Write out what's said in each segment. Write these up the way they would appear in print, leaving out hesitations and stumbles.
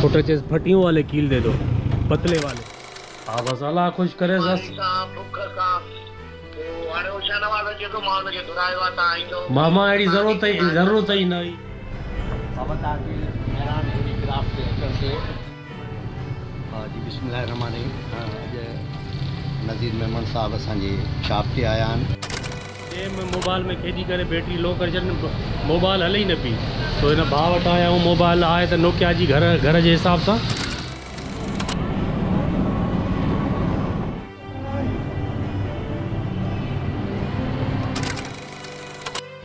पुट chess फटियों वाले कील दे दो, पतले वाले। हाँ बस अल्लाह खुश करे सस। मामा अड़ी जरूरत ही नहीं। जी बिस्मिल्लाहिर्रहमानिर्रहीम। नज़ीर मेमन साहब असांजे शॉप ते आया आहिनि। मोबाइल में खेॾी करे बैटरी लो करे छॾनि, मोबाइल हले ई न पई। तो हिन भाउ वटि आया आहियूं, मोबाइल आहे त नोकिया जी घर जे हिसाब सां।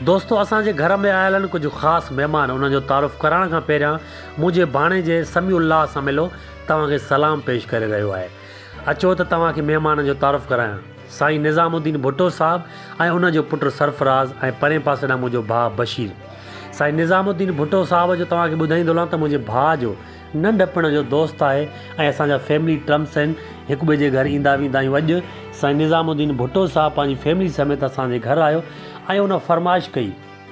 दोस्तों असांजे घर में आयल आहिनि कुझु ख़ासि महिमान। उन्हनि जो तारुफ़ कराइण खां पहिरियां मुंहिंजे भाणे जे समीउल्लाह सां मिलो तव्हांखे सलाम पेश करे रहियो आहे। अचो त तव्हांखे महिमान जो तारुफ़ करायां। साईं निज़ामुद्दीन भुट्टो साहब ऐं उनजो पुटु सरफराज़ ऐं परे पासे ॾांहुं मुंहिंजो भाउ बशीर। साईं निज़ामुद्दीन भुट्टो साहब जो तव्हांखे ॿुधाईंदो हलां त मुंहिंजे भाउ जो नंढपण जो दोस्त आहे ऐं असांजा फैमिली टर्म्स आहिनि, हिक ॿिए जे घर ईंदा वेंदा आहियूं। अॼु साईं निज़ामुद्दीन भुट्टो साहब पंहिंजी फैमिली समेत असांजे घर आयो ऐं उन फरमाइश कई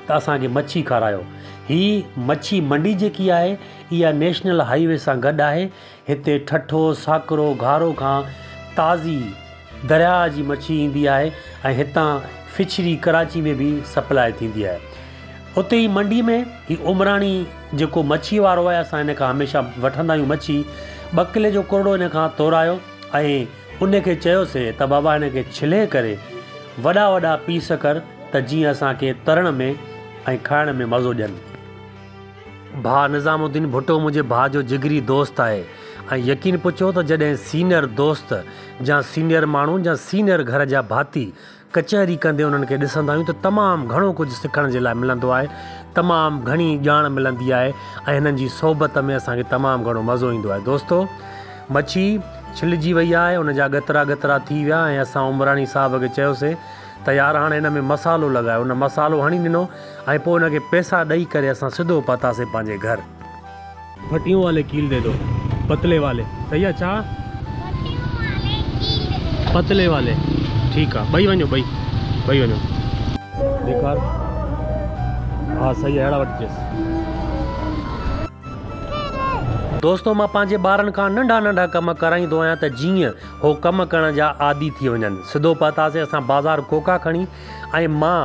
त असांखे मच्छी खारायो। हीअ मच्छी मंडी जेकी आहे इहा नेशनल हाईवे सां गॾु आहे। हिते ठठो साकरो घारो खां ताज़ी दरिया जी मच्छी ईंदी आहे ऐं हितां फिशरी कराची में बि सप्लाई थींदी आहे। उते ई मंडी में ही उमराणी जेको मच्छी वारो आहे, असां हिन खां हमेशह वठंदा आहियूं मच्छी। 2 किले जो कोरड़ो हिन खां तोरायो ऐं उनखे चयोसीं त बाबा हिन खे छिले करे वॾा वॾा पीस कर त जीअं असांखे तरण में ऐं खाइण में मज़ो ॾियनि। भाउ निज़ामुद्दीन भुट्टो मुंहिंजे भाउ जो जिगरी दोस्त आहे ऐं यकीन पुछो त जॾहिं सीनियर दोस्त या सीनियर माण्हू या सीनियर घर जा भाती कचहरी कंदे उन्हनि खे ॾिसंदा आहियूं त तमामु घणो कुझु सिखण जे लाइ मिलंदो आहे, तमामु घणी ॼाण मिलंदी आहे ऐं हिननि जी सोबत में असांखे तमामु घणो मज़ो ईंदो आहे। दोस्तो मच्छी छिलिजी वई आहे, उनजा गतरा थी विया ऐं असां उमराणी साहब खे चयोसीं त यार हाणे हिन में मसालो लॻायो। उन मसालो हणी ॾिनो ऐं पोइ हुनखे पैसा ॾेई करे असां सिधो पहुतासीं पंहिंजे घर। फटियों वाले कील दे दो, पतले वाले सही आहे छा? पतले वाले ठीकु आहे, ॿई वञो ॿई वञो ॾेखार। हा सही आहे, अहिड़ा वठिजेसि। दोस्तो मां पंहिंजे ॿारनि खां नंढा कम कराईंदो आहियां त जीअं हो कम करण जा आदी थी वञनि। सिधो पहुतासीं असां बाज़ारि कोका खणी ऐं मां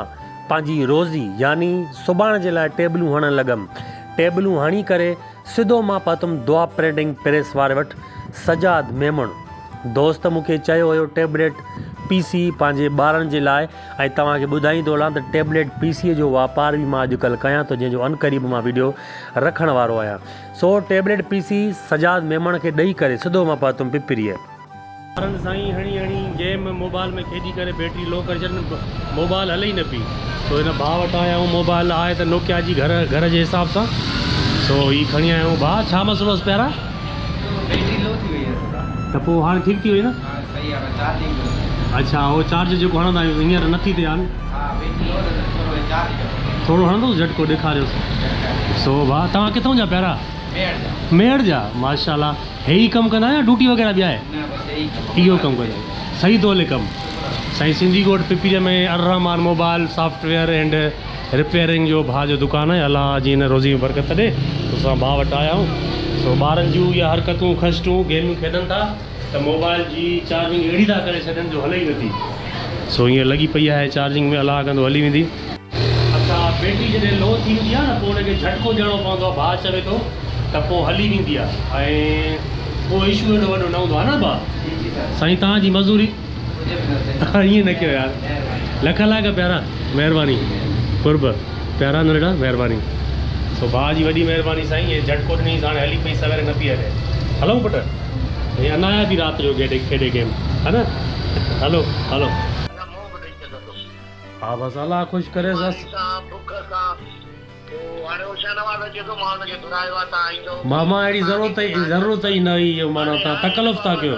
पंहिंजी रोज़ी यानी सुभाणे जे लाइ टेबलूं हणणु लॻमि। टेबलूं हणी करे सिधो मां पहुतुमि दुआ प्रिंटिंग प्रेस वारे वटि। सजाद मेमण दोस्त मूंखे चयो हुयो टेबलेट पीसी पंहिंजे ॿारनि जे लाइ ऐं तव्हांखे ॿुधाईंदो हलां त टेबलेट पीसीअ जो वापार बि मां अॼुकल्ह कयां थो, जंहिंजो अनक़रीब मां वीडियो रखण वारो आहियां। सो टेबलेट पीसी सजाद मेमण खे ॾेई करे सिधो मां पहुतुमि पिपरीअ। ॿारनि साईं हणी गेम मोबाइल में खेॾी करे बैटरी लो करे छॾनि, मोबाइल हले ई न पई। सो हिन भाउ वटि आया आहियूं, मोबाइल आहे त नोकिया जी घर जे हिसाब सां। सो ही खणी आया आहियूं। भाउ छा मसलो आहे पहिरां? बैटरी लो थी वई आहे त पोइ हाणे ठीकु थी वई न? हा सही आहे, चार्जिंग। अच्छा उहो चार्ज जेको हणंदा आहियूं हींअर नथी थिए हाणे? हा बैटरी लो थोरो चार्ज थोरो हणंदो झटको ॾेखारियोसि। सो भाउ तव्हां किथां जा पहिरां? मेड़ जा माशाल्लाह। हे ई कमु कंदा आहियो, ड्यूटी वग़ैरह बि आहे? न बस इहो कमु कंदा आहियो, सही थो हले कमु। साईं सिंधी कोट पिपरीअ में अर्रहमान मोबाइल सॉफ्टवेयर एंड रिपेयरिंग जो भाउ जो दुकानु आहे। अलाह जी हिन रोज़ी में बरकत ॾे। असां भाउ वटि आया आहियूं। सो ॿारनि जूं इहा हरकतूं खशटूं गेमियूं खेॾनि था त मोबाइल जी चार्जिंग अहिड़ी था करे छॾनि जो हले ई नथी। सो हीअं लॻी पई आहे चार्जिंग में, अलाह कंदो हली वेंदी। अच्छा बैटरी जॾहिं लो थी वेंदी आहे न पोइ हुनखे झटको ॾियणो पवंदो आहे। भाउ चवे थो त पोइ हली वेंदी आहे ऐं पोइ इशू एॾो वॾो न हूंदो आहे न भाउ? साईं तव्हांजी मज़दूरी ईअं न कयो यार, लख लाख प्यारा, महिरबानी कुर्ब प्यारा नंढा महिरबानी। सो भाउ जी वॾी महिरबानी साईं, इहे झटको ॾिनी हाणे हली पई, सवेरे न पई हले। हलूं पुटु, हे अनाया बि राति जो खेॾे गेम है न? हलो हा बसि अलाह ख़ुशि करे सस। मामा अहिड़ी ज़रूरत ई न हुई, माना तव्हां तकलीफ़ था कयो।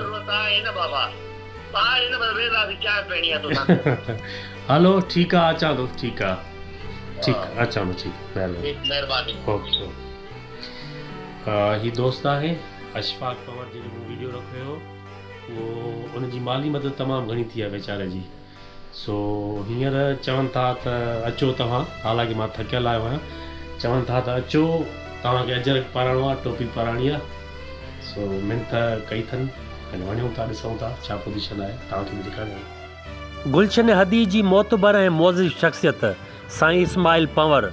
हलो ठीकु आहे, अचां थो। ठीकु आहे अचां थो। ठीकु महिरबानी। ओके। हीउ दोस्त आहे अशफाक पवार, जंहिंजो वीडियो रखियो हो, उहो उनजी माली मदद तमामु घणी थी आहे वीचारे जी। सो हींअर चवनि था त अचो तव्हां, हालांकि मां थकियल आयो आहियां, चवनि था त अचो तव्हांखे अजर पाराइणो आहे, टोपी पाराइणी आहे। सो मिनत कई अथनि ऐं वञूं था ॾिसूं था छा पोजीशन आहे तव्हांखे बि ॾेखारियूं। गुलशन हदी जी मोतबर ऐं मोज़िज़ शख़्सियत साईं इस्माइल पंवर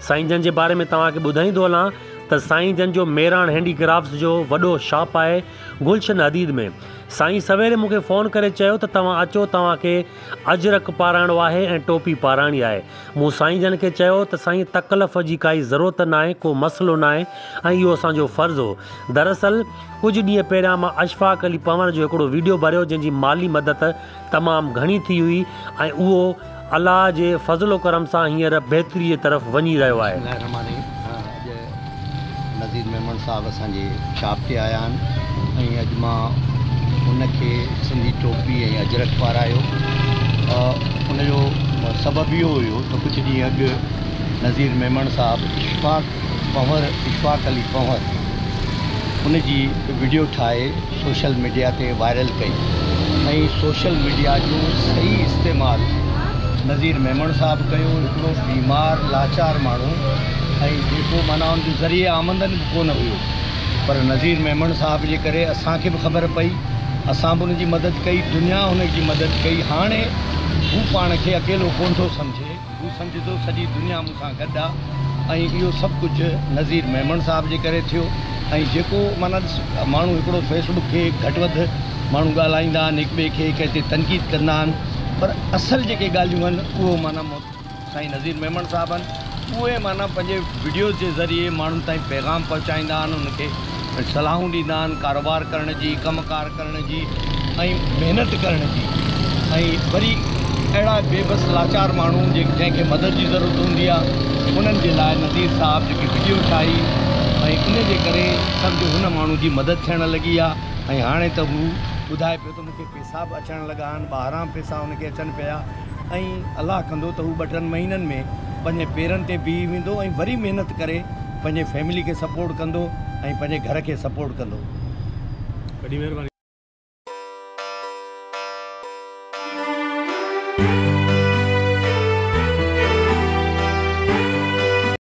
साईं जन जे बारे में तव्हांखे ॿुधाईंदो हलां त साईं जन जो मेराण हैंडीक्राफ्ट्स जो वॾो शॉप आहे गुलशन हदीद में। साईं सवेरे मूंखे फ़ोन करे चयो त तव्हां अचो, तव्हांखे अजरक पाराइणो आहे ऐं टोपी पाराइणी आहे। मूं साईं जन खे चयो त साईं तकलीफ़ जी काई ज़रूरत न आहे, को मसइलो न आहे ऐं इहो असांजो फ़र्ज़ु हो। दरअसल कुझु ॾींहं पहिरियां मां अशफ़ाक़ अली पंवर जो हिकिड़ो वीडियो भरियो जंहिंजी माली मदद तमामु घणी थी हुई ऐं उहो अलाह जे फज़लो करम सां हींअर बहितरी जे तरफ़ वञी रहियो आहे। अॼु नज़ीर मेमन साहब असांजे शॉप ते आया आहिनि ऐं अॼु मां उनखे सिंधी टोपी ऐं अजरक पारायो। उनजो सबबु इहो हुयो त कुझु ॾींहं अॻु नज़ीर मेमन साहब इशफ़ाक़ अली पंवर उनजी वीडियो ठाहे सोशल मीडिया ते वायरल कई ऐं सोशल मीडिया जो सही इस्तेमालु नज़ीर मेमन साहब कयो। हिकिड़ो बीमार लाचार माण्हू ऐं जेको माना उनजो ज़रिए आमदन बि कोन हुयो, पर नज़ीर मेमन साहब जे करे असांखे बि ख़बर पई, असां बि उनजी मदद कई, दुनिया उनजी मदद कई। हाणे हू पाण खे अकेलो कोन थो सम्झे, हू सम्झे सॼी दुनिया मूंसां गॾु आहे ऐं इहो सभु कुझु नज़ीर मेमन साहब जे करे थियो। ऐं जेको माना माण्हू हिकिड़ो फेसबुक खे घटि वधि माण्हू ॻाल्हाईंदा आहिनि, हिक ॿिए खे कंहिं ते तनक़ीद कंदा आहिनि, पर असल जेके ॻाल्हियूं आहिनि उहो माना साईं नज़ीर मेमन साहब आहिनि, उहे माना पंहिंजे वीडियोज़ जे ज़रिए माण्हुनि ताईं पैगाम पहुचाईंदा आहिनि, उनखे सलाहूं ॾींदा आहिनि कारोबार करण जी, कमकार करण जी ऐं महिनत करण जी। ऐं वरी अहिड़ा बेबस लाचार माण्हू जंहिंखे मदद जी ज़रूरत हूंदी आहे उन्हनि जे लाइ नज़ीर साहब जेकी वीडियो ठाही ऐं इन जे करे सम्झो हुन माण्हू जी मदद थियण लॻी आहे। ऐं हाणे त हू ॿुधाए पियो त मूंखे पैसा बि अचणु लॻा आहिनि, ॿाहिरां पैसा उनखे अचनि पिया ऐं अलाह कंदो त हू 2-3 महीननि में पंहिंजे पेरनि ते बीही वेंदो ऐं वरी महिनत करे पंहिंजे फैमिली खे सपोर्ट कंदो ऐं पंहिंजे घर खे सपोर्ट कंदो। वॾी महिरबानी।